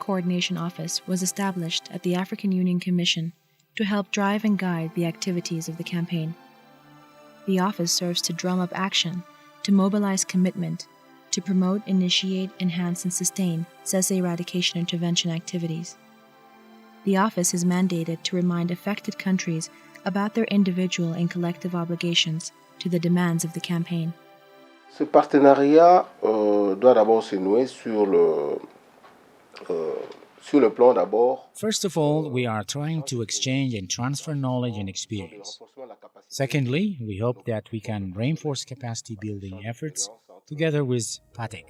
Coordination Office was established at the African Union Commission to help drive and guide the activities of the campaign. The office serves to drum up action, to mobilize commitment, to promote, initiate, enhance, and sustain SESE eradication intervention activities. The office is mandated to remind affected countries about their individual and collective obligations to the demands of the campaign. Ce partenariat doit d'abord se nouer sur le plan d'abord. First of all, we are trying to exchange and transfer knowledge and experience. Secondly, we hope that we can reinforce capacity building efforts together with PATTEC.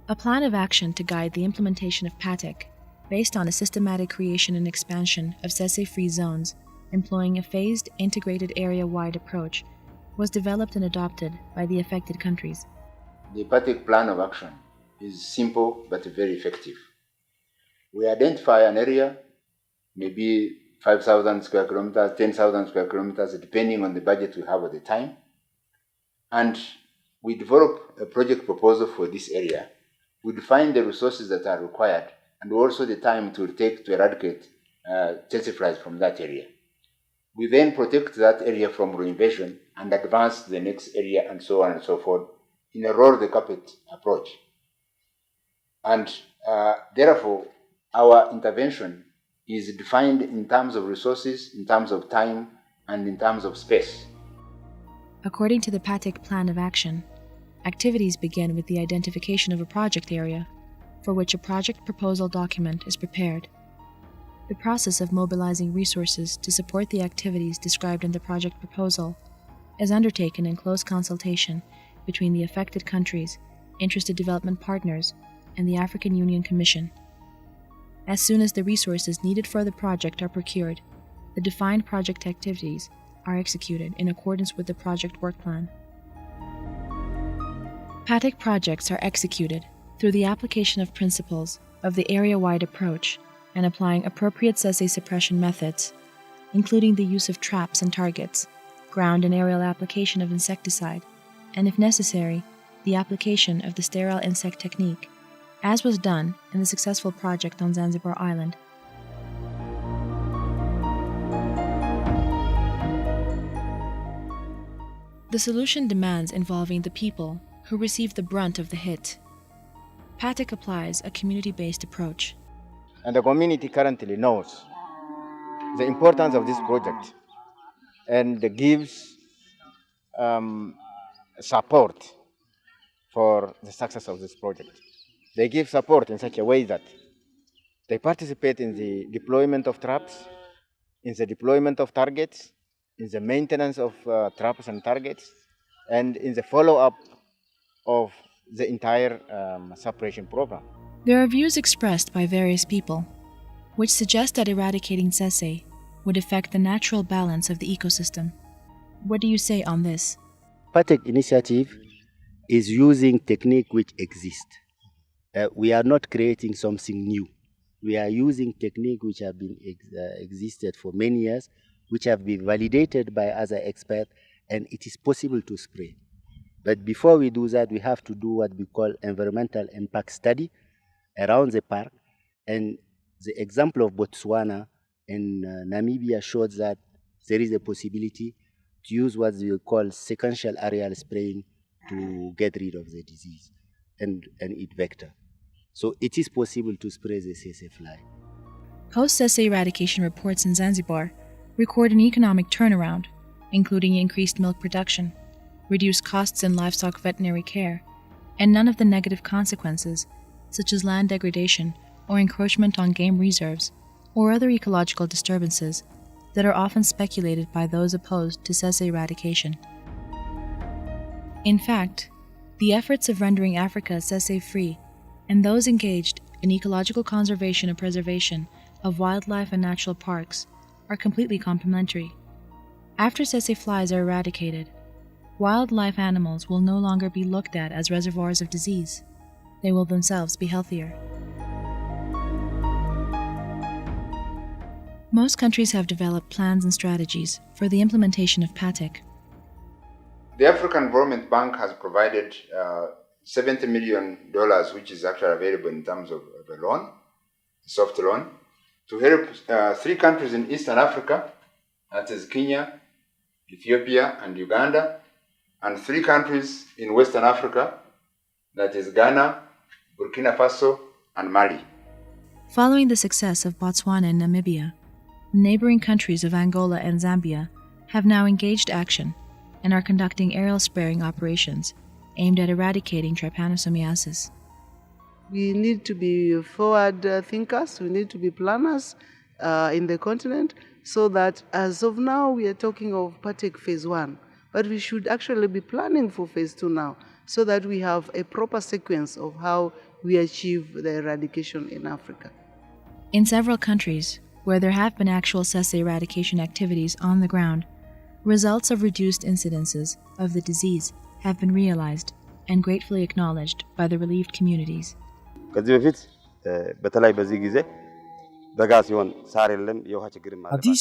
A plan of action to guide the implementation of PATTEC, based on a systematic creation and expansion of SESE-free zones, employing a phased, integrated area-wide approach, was developed and adopted by the affected countries. The PATTEC plan of action is simple but very effective. We identify an area, maybe 5,000 square kilometers, 10,000 square kilometers, depending on the budget we have at the time, and we develop a project proposal for this area. We define the resources that are required and also the time it will take to eradicate tsetse flies from that area. We then protect that area from reinvasion and advance to the next area and so on and so forth in a roll-the-carpet approach. And therefore, our intervention is defined in terms of resources, in terms of time, and in terms of space. According to the PATTEC plan of action, activities begin with the identification of a project area, for which a project proposal document is prepared. The process of mobilizing resources to support the activities described in the project proposal is undertaken in close consultation between the affected countries, interested development partners, and the African Union Commission. As soon as the resources needed for the project are procured, the defined project activities are executed in accordance with the project work plan. PATTEC projects are executed through the application of principles of the area-wide approach and applying appropriate SESE suppression methods, including the use of traps and targets, ground and aerial application of insecticide, and if necessary, the application of the sterile insect technique, as was done in the successful project on Zanzibar Island. The solution demands involving the people who receive the brunt of the hit. PATTEC applies a community-based approach. And the community currently knows the importance of this project and gives support for the success of this project. They give support in such a way that they participate in the deployment of traps, in the deployment of targets, in the maintenance of traps and targets, and in the follow-up of the entire suppression program. There are views expressed by various people, which suggest that eradicating SESE would affect the natural balance of the ecosystem. What do you say on this? PATTEC initiative is using technique which exists. We are not creating something new. We are using technique which have been existed for many years, which have been validated by other experts, and it is possible to spray. But before we do that, we have to do what we call environmental impact study around the park. And the example of Botswana and Namibia shows that there is a possibility to use what we call sequential aerial spraying to get rid of the disease and its vector. So it is possible to spray the tsetse fly. Post-SESE eradication reports in Zanzibar record an economic turnaround, including increased milk production, reduced costs in livestock veterinary care, and none of the negative consequences, such as land degradation or encroachment on game reserves, or other ecological disturbances that are often speculated by those opposed to SESE eradication. In fact, the efforts of rendering Africa SESE-free and those engaged in ecological conservation and preservation of wildlife and natural parks are completely complementary. After SESE flies are eradicated, wildlife animals will no longer be looked at as reservoirs of disease. They will themselves be healthier. Most countries have developed plans and strategies for the implementation of PATTEC. The African Development Bank has provided $70 million, which is actually available in terms of a loan, soft loan, to help 3 countries in Eastern Africa, that is Kenya, Ethiopia, and Uganda, and 3 countries in Western Africa, that is Ghana, Burkina Faso, and Mali. Following the success of Botswana and Namibia, neighboring countries of Angola and Zambia have now engaged action and are conducting aerial spraying operations aimed at eradicating trypanosomiasis. We need to be forward thinkers, we need to be planners in the continent, so that as of now we are talking of PATTEC Phase 1, but we should actually be planning for Phase 2 now, so that we have a proper sequence of how we achieve the eradication in Africa. In several countries, where there have been actual SESE eradication activities on the ground, results of reduced incidences of the disease have been realized and gratefully acknowledged by the relieved communities. At this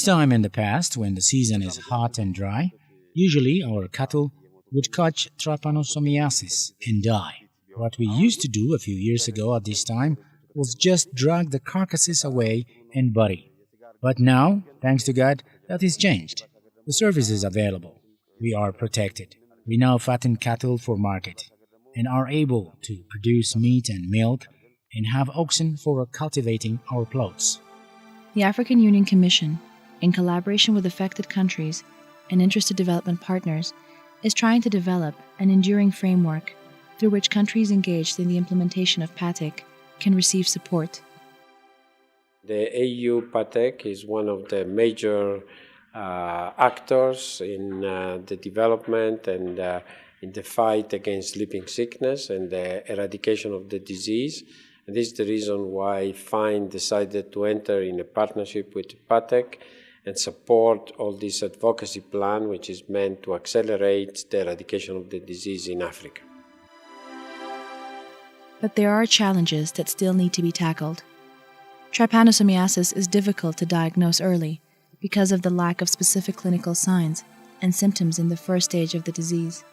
time in the past, when the season is hot and dry, usually our cattle would catch trypanosomiasis and die. What we used to do a few years ago at this time was just drag the carcasses away and bury. But now, thanks to God, that is changed. The service is available. We are protected. We now fatten cattle for market and are able to produce meat and milk and have oxen for cultivating our plots. The African Union Commission, in collaboration with affected countries and interested development partners, is trying to develop an enduring framework through which countries engaged in the implementation of PATTEC can receive support. The AU PATTEC is one of the major actors in the development and in the fight against sleeping sickness and the eradication of the disease. And this is the reason why FINE decided to enter in a partnership with PATTEC and support all this advocacy plan, which is meant to accelerate the eradication of the disease in Africa. But there are challenges that still need to be tackled. Trypanosomiasis is difficult to diagnose early because of the lack of specific clinical signs and symptoms in the first stage of the disease.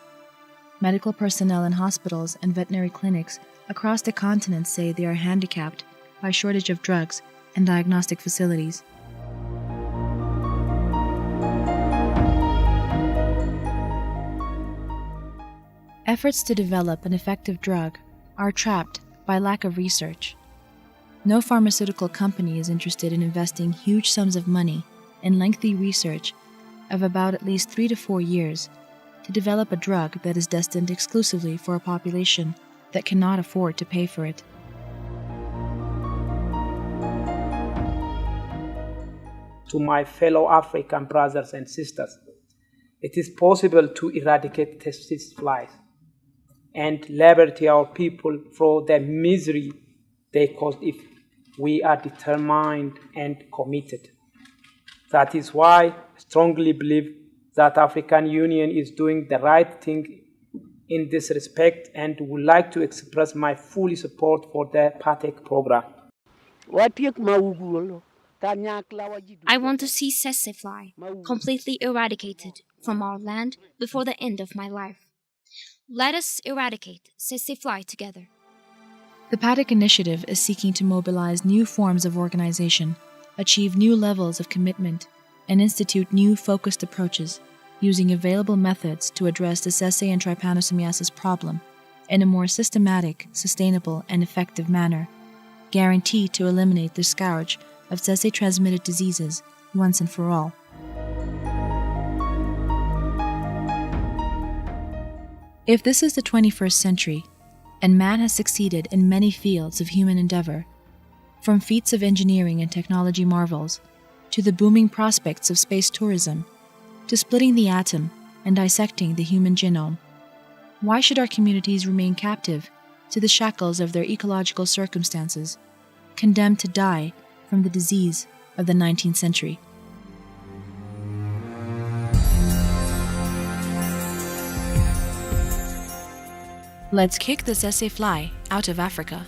Medical personnel in hospitals and veterinary clinics across the continent say they are handicapped by shortage of drugs and diagnostic facilities. Efforts to develop an effective drug are trapped by lack of research. No pharmaceutical company is interested in investing huge sums of money in lengthy research of about at least 3 to 4 years to develop a drug that is destined exclusively for a population that cannot afford to pay for it. To my fellow African brothers and sisters, it is possible to eradicate testis flies and liberate our people from the misery they cause if we are determined and committed. That is why I strongly believe that African Union is doing the right thing in this respect and would like to express my full support for the PATTEC program. I want to see tsetse fly completely eradicated from our land before the end of my life. Let us eradicate tsetse fly together. The PATTEC initiative is seeking to mobilize new forms of organization, achieve new levels of commitment, and institute new focused approaches using available methods to address the tsetse and trypanosomiasis problem in a more systematic, sustainable, and effective manner, guaranteed to eliminate the scourge of tsetse-transmitted diseases once and for all. If this is the 21st century, and man has succeeded in many fields of human endeavor, from feats of engineering and technology marvels, to the booming prospects of space tourism, to splitting the atom and dissecting the human genome, why should our communities remain captive to the shackles of their ecological circumstances, condemned to die from the disease of the 19th century? Let's kick the tsetse fly out of Africa.